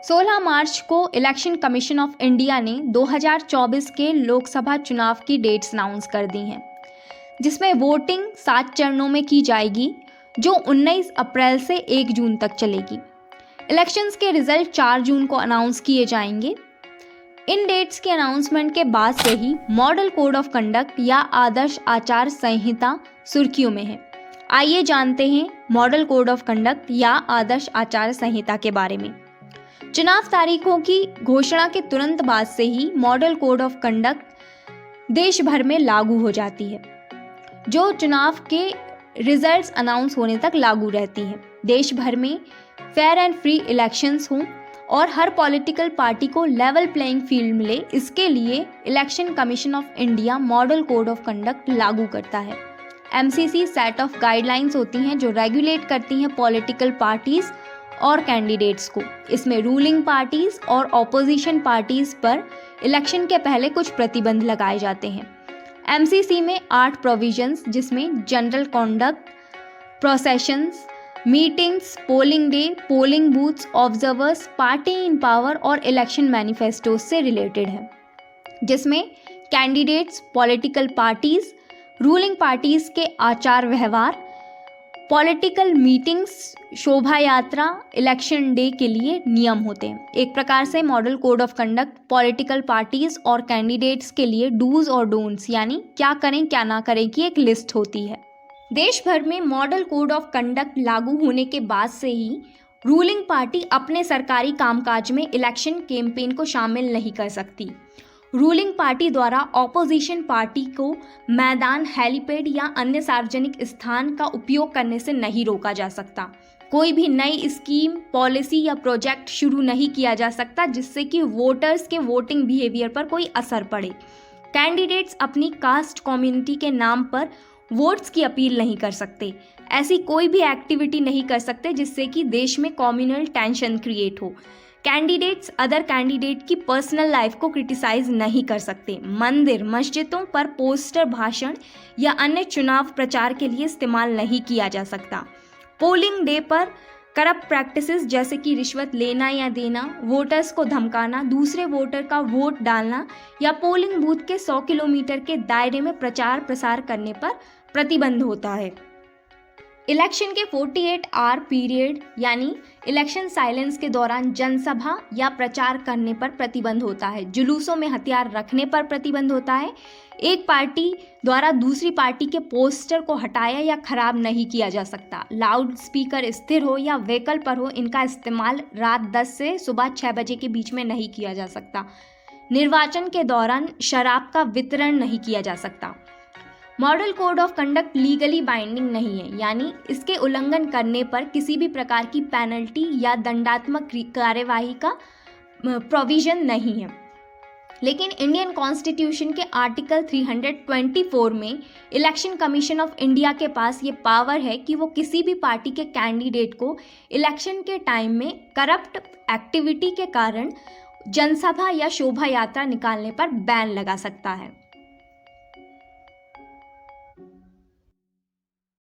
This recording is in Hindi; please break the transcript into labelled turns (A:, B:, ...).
A: 16 मार्च को इलेक्शन कमीशन ऑफ इंडिया ने 2024 के लोकसभा चुनाव की डेट्स अनाउंस कर दी हैं, जिसमें वोटिंग 7 चरणों में की जाएगी, जो 19 अप्रैल से 1 जून तक चलेगी। इलेक्शंस के रिजल्ट 4 जून को अनाउंस किए जाएंगे। इन डेट्स के अनाउंसमेंट के बाद से ही मॉडल कोड ऑफ कंडक्ट या आदर्श आचार संहिता सुर्खियों में है। आइए जानते हैं मॉडल कोड ऑफ कंडक्ट या आदर्श आचार संहिता के बारे में। चुनाव तारीखों की घोषणा के तुरंत बाद से ही मॉडल कोड ऑफ कंडक्ट देश भर में लागू हो जाती है, जो चुनाव के रिजल्ट्स अनाउंस होने तक लागू रहती है। देश भर में फेयर एंड फ्री इलेक्शंस हों और हर पॉलिटिकल पार्टी को लेवल प्लेइंग फील्ड मिले, इसके लिए election commission of India model code of conduct लागू करता है। एमसीसी सेट ऑफ गाइडलाइंस होती हैं जो रेगुलेट करती हैं पॉलिटिकल पार्टीज और कैंडिडेट्स को। इसमें रूलिंग पार्टीज और ऑपोजिशन पार्टीज पर इलेक्शन के पहले कुछ प्रतिबंध लगाए जाते हैं। एमसीसी में 8 प्रोविजंस, जिसमें general conduct, processions, meetings, polling day, polling booths, observers, party इन पावर और इलेक्शन मैनिफेस्टोज से रिलेटेड है, जिसमें candidates, political parties, ruling parties के आचार व्यवहार, पॉलिटिकल मीटिंग्स, शोभा यात्रा, इलेक्शन डे के लिए नियम होते हैं। एक प्रकार से model code of conduct political parties और कैंडिडेट्स के लिए डूज और डोंट्स यानी क्या करें क्या ना करें की एक लिस्ट होती है। देश भर में मॉडल कोड ऑफ कंडक्ट लागू होने के बाद से ही रूलिंग पार्टी अपने सरकारी कामकाज में इलेक्शन कैंपेन को शामिल नहीं कर सकती। रूलिंग पार्टी द्वारा ऑपोजिशन पार्टी को मैदान, हेलीपैड या अन्य सार्वजनिक स्थान का उपयोग करने से नहीं रोका जा सकता। कोई भी नई स्कीम, पॉलिसी या प्रोजेक्ट शुरू नहीं किया जा सकता जिससे कि वोटर्स के वोटिंग बिहेवियर पर कोई असर पड़े। कैंडिडेट्स अपनी कास्ट कम्युनिटी के नाम पर वोट्स की अपील नहीं कर सकते। ऐसी कोई भी एक्टिविटी नहीं कर सकते जिससे कि देश में कम्युनल टेंशन क्रिएट हो। कैंडिडेट्स अदर कैंडिडेट की पर्सनल लाइफ को क्रिटिसाइज नहीं कर सकते। मंदिर, मस्जिदों पर पोस्टर, भाषण या अन्य चुनाव प्रचार के लिए इस्तेमाल नहीं किया जा सकता। पोलिंग डे पर करप्ट प्रैक्टिसेस जैसे कि रिश्वत लेना या देना, वोटर्स को धमकाना, दूसरे वोटर का वोट डालना या पोलिंग बूथ के 100 किलोमीटर के दायरे में प्रचार प्रसार करने पर प्रतिबंध होता है। इलेक्शन के 48 आवर पीरियड यानी इलेक्शन साइलेंस के दौरान जनसभा या प्रचार करने पर प्रतिबंध होता है। जुलूसों में हथियार रखने पर प्रतिबंध होता है। एक पार्टी द्वारा दूसरी पार्टी के पोस्टर को हटाया या खराब नहीं किया जा सकता। लाउड स्पीकर स्थिर हो या व्हीकल पर हो, इनका इस्तेमाल रात 10 से सुबह 6 बजे के बीच में नहीं किया जा सकता। निर्वाचन के दौरान शराब का वितरण नहीं किया जा सकता। Model code of conduct legally binding नहीं है, यानी इसके उल्लंघन करने पर किसी भी प्रकार की पेनल्टी या दंडात्मक कार्यवाही का प्रोविजन नहीं है। लेकिन इंडियन कॉन्स्टिट्यूशन के आर्टिकल 324 में इलेक्शन कमीशन ऑफ इंडिया के पास ये पावर है कि वो किसी भी पार्टी के कैंडिडेट को इलेक्शन के टाइम में करप्ट एक्टिविटी के कारण जनसभा या शोभा यात्रा निकालने पर बैन लगा सकता है।